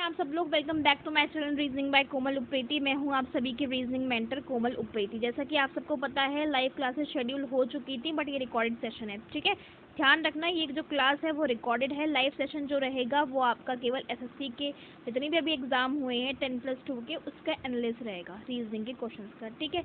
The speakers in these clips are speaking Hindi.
आप सब लोग, welcome back to my channel reasoning by Komal Upreti. मैं हूं आप सभी की रीजनिंग मेंटर कोमल उप्रेती। जैसा कि आप सबको पता है लाइव क्लासेस शेड्यूल हो चुकी थी, बट ये रिकॉर्डेड सेशन है, ठीक है। ध्यान रखना, ये जो क्लास है वो रिकॉर्डेड है। लाइव सेशन जो रहेगा वो आपका केवल एसएससी के जितने भी अभी एग्जाम हुए हैं 10+2 के, उसका एनालिसिस रहेगा रीजनिंग के क्वेश्चंस का, ठीक है।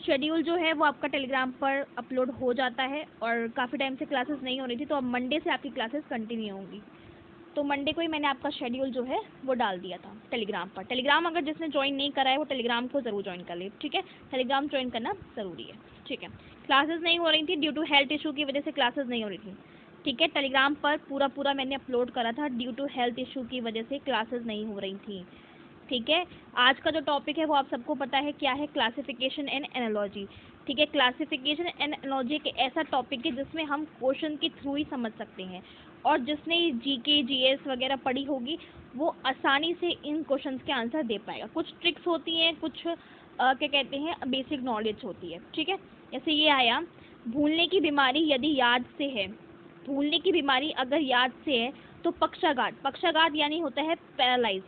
शेड्यूल जो है वो आपका टेलीग्राम पर अपलोड हो जाता है, और काफ़ी टाइम से क्लासेस नहीं हो रही थी, तो अब मंडे से आपकी क्लासेस कंटिन्यू होंगी। तो मंडे को ही मैंने आपका शेड्यूल जो है वो डाल दिया था टेलीग्राम पर। टेलीग्राम अगर जिसने ज्वाइन नहीं करा है वो टेलीग्राम को ज़रूर ज्वाइन कर ले, ठीक है। टेलीग्राम ज्वाइन करना ज़रूरी है, ठीक है। क्लासेस नहीं हो रही थी ड्यू टू हेल्थ इशू की वजह से, क्लासेस नहीं हो रही थी, ठीक है। टेलीग्राम पर पूरा मैंने अपलोड करा था, ड्यू टू हेल्थ इशू की वजह से क्लासेस नहीं हो रही थी, ठीक है। आज का जो टॉपिक है वो आप सबको पता है क्या है, क्लासिफिकेशन एंड एनालॉजी, ठीक है। क्लासिफिकेशन एंड एनालॉजी एक ऐसा टॉपिक है जिसमें हम क्वेश्चन के थ्रू ही समझ सकते हैं, और जिसने जीके जीएस वगैरह पढ़ी होगी वो आसानी से इन क्वेश्चंस के आंसर दे पाएगा। कुछ ट्रिक्स होती हैं, कुछ क्या कहते हैं बेसिक नॉलेज होती है, ठीक है। जैसे ये आया, भूलने की बीमारी यदि याद से है, भूलने की बीमारी अगर याद से है तो पक्षाघात, पक्षाघात यानी होता है पैरालाइज।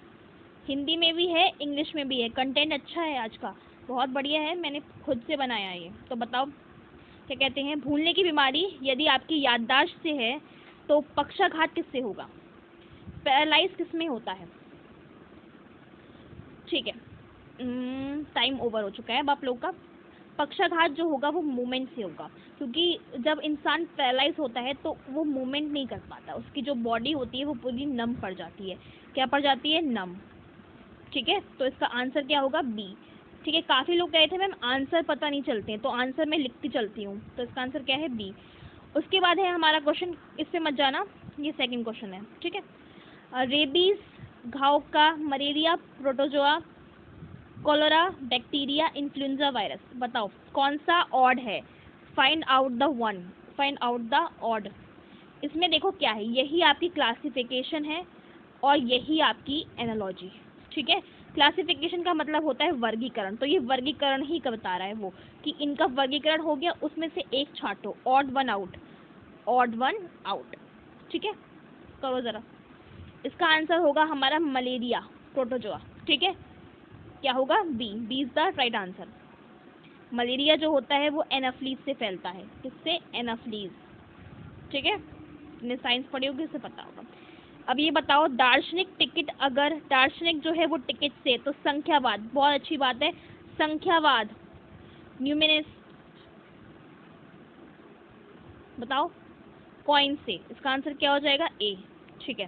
हिंदी में भी है, इंग्लिश में भी है। कंटेंट अच्छा है आज का, बहुत बढ़िया है, मैंने खुद से बनाया ये। तो बताओ क्या कहते हैं, भूलने की बीमारी यदि आपकी याददाश्त से है तो पक्षाघात किससे होगा, पैरालाइज किस में होता है, ठीक है। टाइम ओवर हो चुका है अब आप लोग का। पक्षाघात जो होगा वो मूवमेंट से होगा, क्योंकि जब इंसान पैरालाइज होता है तो वो मूवमेंट नहीं कर पाता, उसकी जो बॉडी होती है वो पूरी नम पड़ जाती है। क्या पड़ जाती है, नम, ठीक है। तो इसका आंसर क्या होगा, बी, ठीक है। काफ़ी लोग कहे थे मैम आंसर पता नहीं चलते हैं, तो आंसर मैं लिखती चलती हूँ, तो इसका आंसर क्या है, बी। उसके बाद है हमारा क्वेश्चन, इससे मत जाना, ये सेकंड क्वेश्चन है, ठीक है। रेबीज घाव का, malaria protozoa, cholera bacteria, influenza virus, बताओ कौन सा ऑड है। Find out the one, find out the odd. इसमें देखो क्या है, यही आपकी क्लासिफिकेशन है और यही आपकी एनालॉजी, ठीक है। क्लासिफिकेशन का मतलब होता है वर्गीकरण, तो ये वर्गीकरण ही बता रहा है वो कि इनका वर्गीकरण हो गया, उसमें से एक छांटो, odd one out, odd one out, ठीक है। करो ज़रा, इसका आंसर होगा हमारा मलेरिया प्रोटोजोआ, ठीक है। क्या होगा, B, B is the right answer. Malaria जो होता है वो एनाफ्लीज से फैलता है, किससे, एनाफ्लीज, ठीक है। तुमने साइंस पढ़ी होगी, उससे पता होगा। अब ये बताओ, दार्शनिक टिकट, अगर दार्शनिक जो है वो टिकट से, तो संख्यावाद, बहुत अच्छी बात है, संख्यावाद, न्यूमिनेस, बताओ कॉइन से, इसका आंसर क्या हो जाएगा, ए, ठीक है।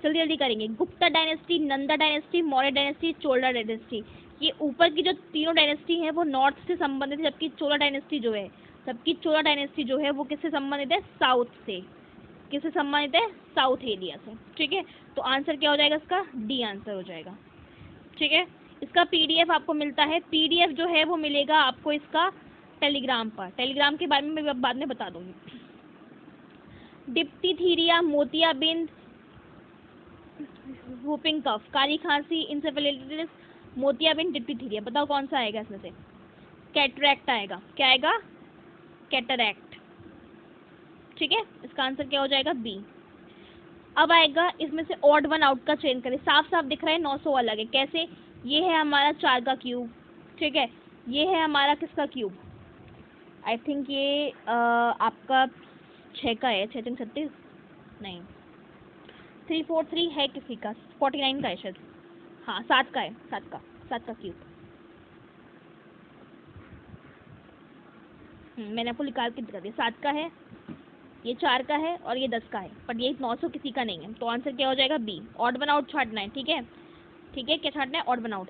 जल्दी जल्दी करेंगे। Gupta dynasty, Nanda dynasty, Maurya dynasty, Chola dynasty. ये ऊपर की जो तीनों डायनेस्टी हैं वो नॉर्थ से संबंधित है, जबकि चोला डायनेस्टी जो है, जबकि चोला डायनेस्टी जो है वो किससे संबंधित है, साउथ से, किससे संबंधित है, साउथ एरिया से, ठीक है। तो आंसर क्या हो जाएगा इसका, डी आंसर हो जाएगा, ठीक है। इसका पीडीएफ आपको मिलता है, पीडीएफ जो है वो मिलेगा आपको इसका टेलीग्राम पर, टेलीग्राम के बारे में मैं बाद में बता दूंगी। डिप्थीरिया, मोतियाबिंद, वूपिंग कफ, कारी खांसी, इंसेफेलाइटिस, मोतियाबिंद, डिप्थीरिया, बताओ कौन सा आएगा इसमें से, कैटरैक्ट आएगा, क्या आएगा, कैटरैक्ट, ठीक है। इसका आंसर क्या हो जाएगा, बी। अब आएगा इसमें से ऑड वन आउट का चयन करें, साफ साफ दिख रहा है 900 अलग है, कैसे, ये है हमारा 4 का क्यूब, ठीक है, ये है हमारा किसका क्यूब, आई थिंक ये आपका 6 का है, 6 36, नहीं 343 है किसी का, 49 का है शायद, हाँ 7 का है, 7 का क्यूब। मैंने आपको निकाल के दिखा दिया, 7 का है, ये 4 का है और ये 10 का है, पर ये 900 किसी का नहीं है, तो आंसर क्या हो जाएगा, बी, ऑड वन आउट छांटना है, ठीक है, ठीक है। क्या छांटना है, ऑड वन आउट।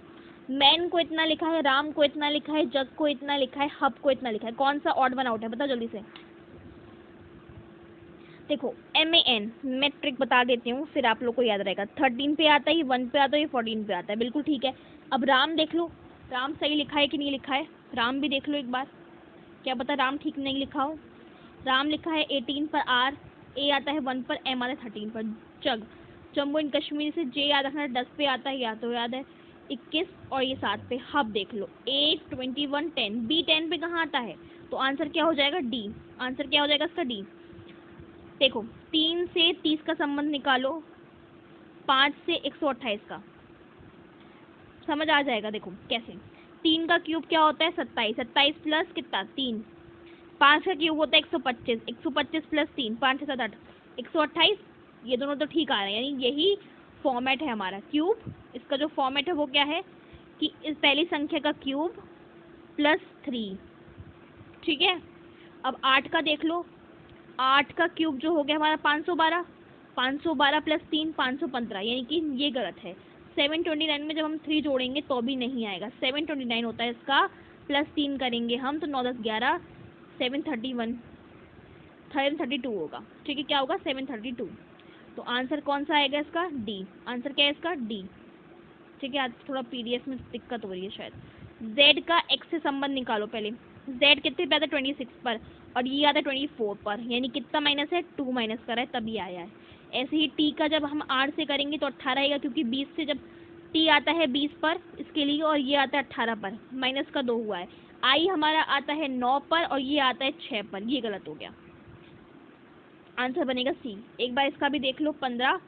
मैन को इतना लिखा है, राम को इतना लिखा है, जग को इतना लिखा है, हब को इतना लिखा है, कौन सा ऑड वन आउट है, बताओ जल्दी से। देखो MAN, मैं ट्रिक बता देती हूँ फिर आप लोग को याद रहेगा, 13 पे आता है, 1 पे आता है, 14 पे आता है, बिल्कुल ठीक है। अब राम देख लो, राम सही लिखा है कि नहीं लिखा है, राम भी देख लो एक बार, क्या पता राम ठीक नहीं लिखा हो। राम लिखा है 18 पर, R, A आता है 1 पर, M आता है 13 पर। जग, जम्मू एंड कश्मीर से J याद रखना, 10 पे आता है, या तो याद है 21 और ये 7 पे। हब देख लो, 8, 21, 10, B 10 पे कहाँ आता है, तो आंसर क्या हो जाएगा, डी, आंसर क्या हो जाएगा इसका, डी। देखो 3 से 30 का संबंध निकालो, 5 से 128 का, समझ आ जाएगा। देखो कैसे, 3 का क्यूब क्या होता है 27, 27 प्लस कितना 3, 5 का क्यूब होता है 125, 125 प्लस 3, 5 7 8, 128। ये दोनों तो ठीक आ रहे हैं, यानी यही फॉर्मेट है हमारा क्यूब। इसका जो फॉर्मेट है वो क्या है कि इस पहली संख्या का क्यूब प्लस 3, ठीक है। अब 8 का देख लो, 8 का क्यूब जो हो गया हमारा 512, 512 प्लस 3 515, यानी कि ये गलत है। 729 में जब हम 3 जोड़ेंगे तो भी नहीं आएगा, 729 होता है इसका, प्लस 3 करेंगे हम तो 9 10 11, 731, 732 होगा, ठीक है। क्या होगा 732। तो आंसर कौन सा आएगा इसका, डी। आंसर क्या है इसका, डी, ठीक है। आज थोड़ा पीडीएफ में दिक्कत हो रही है शायद। z का x से संबंध निकालो पहले। z कितने पे आता है 26 पर, और ये आता है 24 पर, यानी कितना माइनस है 2 माइनस कर रहा है तभी आया है। ऐसे ही t का जब हम r से करेंगे तो 18 आएगा, क्योंकि 20 से जब t आता है 20 पर इसके लिए, और ये आता है 18 पर, माइनस का 2 हुआ है। i हमारा आता है 9 पर और ये आता है 6 पर, ये गलत हो गया। आंसर बनेगा सी। एक बार इसका भी देख लो, 15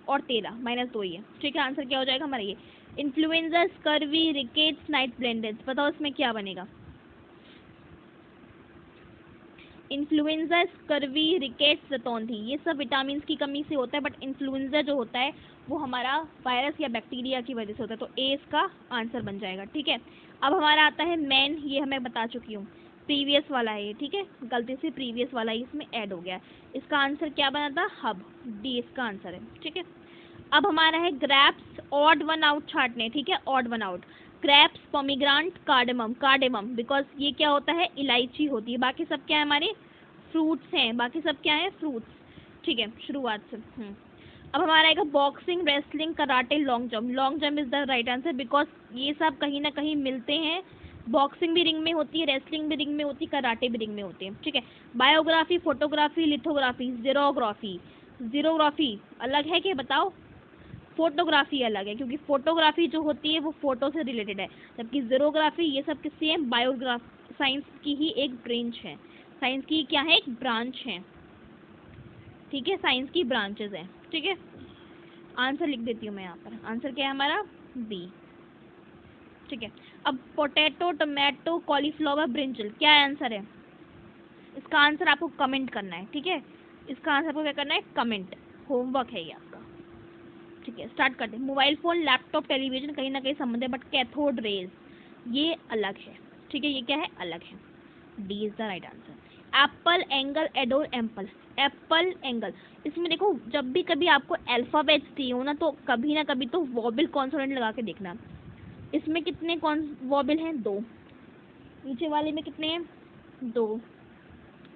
और 13 माइनस 2 ही है, ठीक है। आंसर क्या हो जाएगा हमारा ये, influenza, scurvy, rickets, night blended. बताओ इसमें क्या बनेगा। इन्फ्लुएंजा, स्कर्वी, रिकेट्स, रतौंधी, ये सब विटामिन की कमी से होता है, बट इन्फ्लुएंजा जो होता है वो हमारा वायरस या बैक्टीरिया की वजह से होता है, तो ए इसका आंसर बन जाएगा, ठीक है। अब हमारा आता है मैन, ये हमें बता चुकी हूँ, प्रीवियस वाला है ये, ठीक है। गलती से प्रीवियस वाला ही इसमें ऐड हो गया। इसका आंसर क्या बना था, हब, डी इसका आंसर है, ठीक है। अब हमारा है ग्रेप्स, ऑड वन आउट छाटने, ठीक है, odd one out. Grapes, pomegranate, cardamom, cardamom because ये क्या होता है, इलायची होती है। बाकी सब क्या है हमारे फ्रूट्स हैं, बाकी सब क्या है फ्रूट्स, ठीक है, शुरुआत से। अब हमारा आएगा boxing, wrestling, karate, long jump. Long jump is the right answer, because ये सब कहीं ना कहीं मिलते हैं। बॉक्सिंग भी रिंग में होती है, रेसलिंग भी रिंग में होती है, कराटे भी रिंग में होती है, ठीक है। Biography, photography, lithography, xerography. Xerography अलग है क्या बताओ, फोटोग्राफी अलग है, क्योंकि फोटोग्राफी जो होती है वो फोटो से रिलेटेड है, जबकि जीरोग्राफी ये सब किससे है, बायोग्राफ साइंस की ही एक ब्रांच है, साइंस की क्या है, एक ब्रांच है, ठीक है, साइंस की ब्रांचेस हैं, ठीक है। आंसर लिख देती हूँ मैं यहाँ पर, आंसर क्या है हमारा बी, ठीक है। अब पोटैटो, टमाटो, कॉलीफ्लावर, ब्रिंजल, क्या आंसर है इसका, आंसर आपको कमेंट करना है, ठीक है। इसका आंसर आपको क्या करना है, कमेंट, होमवर्क है ये आपका, ठीक है। स्टार्ट करते हैं। मोबाइल फोन, लैपटॉप, टेलीविजन कहीं ना कहीं संबंध है, बट कैथोड रेज ये अलग है, ठीक है, ये क्या है, अलग है। D is the right answer. Apple, angle, adore, ample. Apple, angle, इसमें देखो जब भी कभी आपको अल्फाबेट्स दिए हो ना, तो कभी ना कभी तो वॉबल कॉन्सोनेंट लगा के देखना। इसमें कितने वॉबल हैं, 2। नीचे वाले में कितने हैं, 2।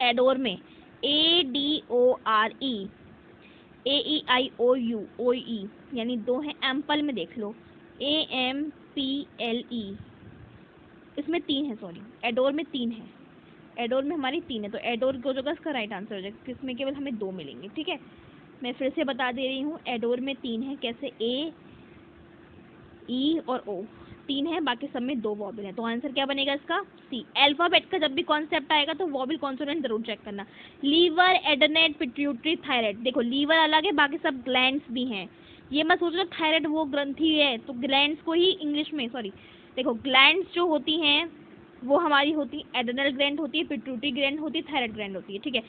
एडोर में ADORE, AEIOU, OE, यानी 2 हैं। एम्पल में देख लो AMPLE, इसमें 3 है, सॉरी एडोर में 3 है, एडोर में हमारी 3 है, तो एडोर को जो इसका राइट आंसर हो जाएगा, किसमें केवल हमें 2 मिलेंगे, ठीक है। मैं फिर से बता दे रही हूँ, एडोर में 3 है, कैसे A, E और O 3 है, बाकी सब में 2 वॉबल है, तो आंसर क्या बनेगा इसका, सी। अल्फाबेट का जब भी कॉन्सेप्ट आएगा तो वॉबल कॉन्सोनेंट जरूर चेक करना। लीवर, एडेनेट, पिट्यूटरी, थायराइड, देखो लीवर अलग है, बाकी सब ग्लैंड्स भी हैं, ये मत सोचो थायराइड वो ग्रंथि है, तो ग्लैंड्स को ही इंग्लिश में, सॉरी देखो ग्लैंड्स जो होती हैं वो हमारी होती है, एडेनल ग्लैंड होती है, पिट्यूटरी ग्लैंड होती है, थायराइड ग्लैंड होती है, ठीक है।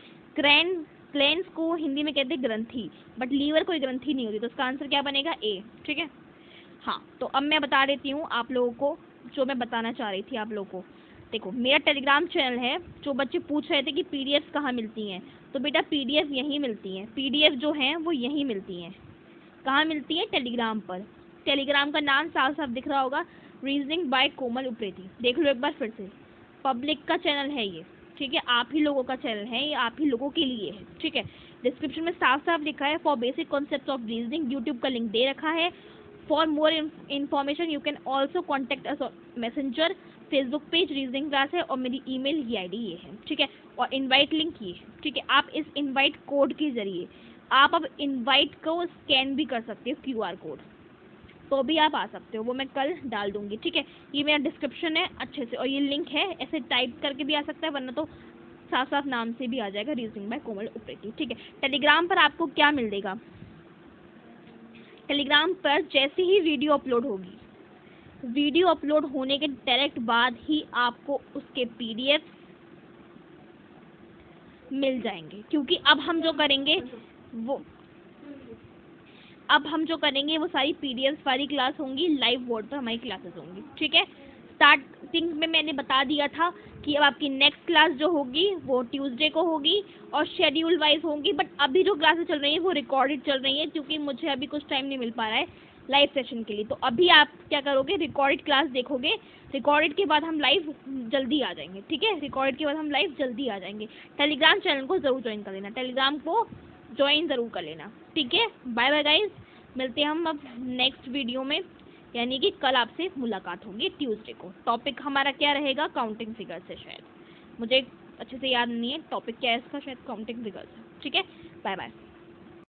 ग्लैंड्स को हिंदी में कहते हैं ग्रंथि, बट लीवर कोई ग्रंथि नहीं होती, तो इसका आंसर क्या बनेगा, ए, ठीक है। हाँ, तो अब मैं बता देती हूँ आप लोगों को जो मैं बताना चाह रही थी आप लोगों को। देखो मेरा टेलीग्राम चैनल है, जो बच्चे पूछ रहे थे कि पीडीएफ कहाँ मिलती हैं, तो बेटा पीडीएफ यहीं मिलती हैं, पीडीएफ जो हैं वो यहीं मिलती हैं। कहाँ मिलती है, टेलीग्राम पर। टेलीग्राम का नाम साफ साफ दिख रहा होगा, रीजनिंग बाय कोमल उप्रेती, देख लो एक बार फिर से, पब्लिक का चैनल है ये, ठीक है, आप ही लोगों का चैनल है ये, आप ही लोगों के लिए है, ठीक है। डिस्क्रिप्शन में साफ साफ लिखा है for basic concept of reasoning, YouTube का लिंक दे रखा है। For more information you can also contact us messenger, Facebook page reasoning class है, और मेरी ईमेल ही आईडी ये है, ठीक है, और इनवाइट लिंक ये है, ठीक है। आप इस इनवाइट कोड के जरिए आप अब इनवाइट को स्कैन भी कर सकते हो, QR कोड, तो भी आप आ सकते हो, वो मैं कल डाल दूंगी, ठीक है। ये मेरा डिस्क्रिप्शन है अच्छे से, और ये लिंक है, ऐसे टाइप करके भी आ सकता है, वरना तो साफ साफ नाम से भी आ जाएगा, रीजनिंग बाय कोमल उप्रेती, ठीक है। टेलीग्राम पर आपको क्या मिलेगा, टेलीग्राम पर जैसे ही वीडियो अपलोड होगी, वीडियो अपलोड होने के डायरेक्ट बाद ही आपको उसके PDF मिल जाएंगे, क्योंकि अब हम जो करेंगे वो सारी PDF वाली क्लास होंगी, लाइव बोर्ड पर हमारी क्लासेस होंगी, ठीक है। स्टार्टिंग में मैंने बता दिया था कि अब आपकी नेक्स्ट क्लास जो होगी वो ट्यूसडे को होगी और शेड्यूल वाइज होंगी, बट अभी जो क्लासेस चल रही हैं वो रिकॉर्डेड चल रही हैं, क्योंकि मुझे अभी कुछ टाइम नहीं मिल पा रहा है लाइव सेशन के लिए। तो अभी आप क्या करोगे, रिकॉर्डेड क्लास देखोगे, रिकॉर्डेड के बाद हम लाइव जल्दी आ जाएंगे, ठीक है। रिकॉर्डेड के बाद हम लाइव जल्दी आ जाएंगे। टेलीग्राम चैनल को ज़रूर ज्वाइन कर लेना, टेलीग्राम को ज्वाइन ज़रूर कर लेना, ठीक है। बाय बाय गाइज, मिलते हैं हम अब नेक्स्ट वीडियो में, यानी कि कल आपसे मुलाकात होगी ट्यूसडे को। टॉपिक हमारा क्या रहेगा, काउंटिंग फिगर्स है शायद, मुझे अच्छे से याद नहीं है टॉपिक क्या है इसका, शायद काउंटिंग फिगर्स है, ठीक है। Bye bye.